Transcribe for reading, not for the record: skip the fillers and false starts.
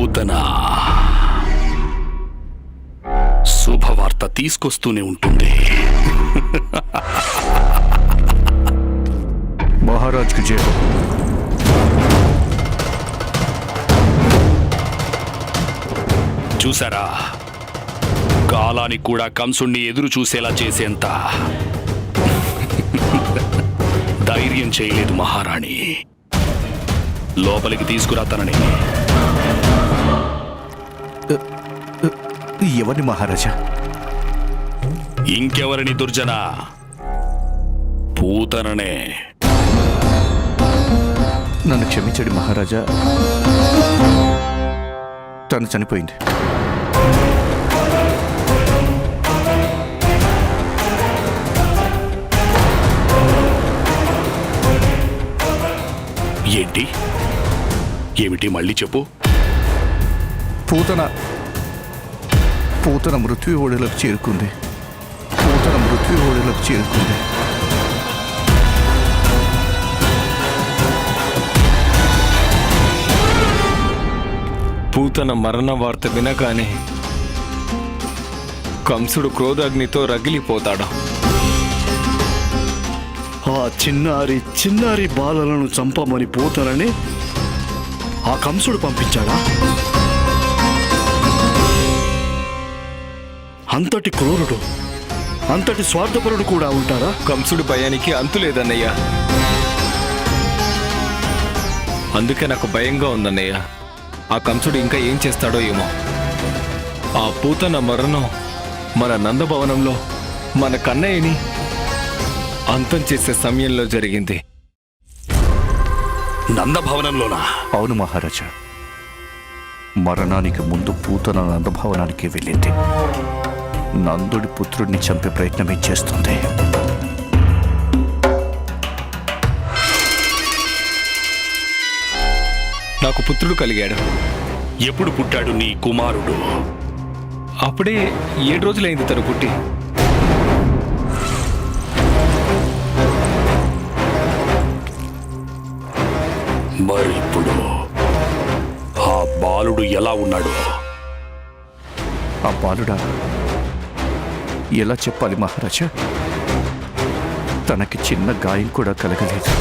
పూతన శుభవార్త తీసుకొస్తూనే ఉంటుంది. మహారాజ్కి జయ. చూసారా, కాలానికి కూడా కంసుణ్ణి ఎదురు చూసేలా చేసేంత ధైర్యం చేయలేదు మహారాణి. లోపలికి తీసుకురా తనని. ఎవరిని మహారాజా? ఇంకెవరిని దుర్జన, పూతననే. నన్ను క్షమించండి మహారాజా, తను చనిపోయింది. ఏంటి? ఏమిటి? మళ్ళీ చెప్పు. పూతన మృత్యు ఓడలకు చేరుకుంది. పూతన మృత్యు ఓడలకు చేరుకుంది. పూతన మరణ వార్త వినగానే కంసుడు క్రోధాగ్నితో రగిలిపోతాడు. ఆ చిన్నారి బాలలను చంపమని పూతనని ఆ కంసుడు పంపించాడా? అంతటి క్రూరుడు, అంతటి స్వార్థపరుడు కూడా ఉంటాడా? కంసుడు భయానికి అంతులేదన్నయ్య. అందుకే నాకు భయంగా ఉందన్నయ్య. ఆ కంసుడు ఇంకా ఏం చేస్తాడో ఏమో. ఆ పూతన మరణం మన నందభవనంలో మన కన్నయ్యని అంతం చేసే సమయంలో జరిగింది. నందభవనంలోనా? అవును మహారాజా, మరణానికి ముందు పూతన నందభవనానికి వెళ్ళింది. నందుడి పుత్రుడిని చంపే ప్రయత్నమే చేస్తుంది. నాకు పుత్రుడు కలిగాడు. ఎప్పుడు పుట్టాడు నీ కుమారుడు? అప్పుడే 7 రోజులైంది తను పుట్టి. మరి ఇప్పుడు ఆ బాలుడు ఎలా ఉన్నాడు? ఆ బాలుడా ఎలా చెప్పాలి మహారాజా? తనకి చిన్న గాయం కూడా కలగలేదు.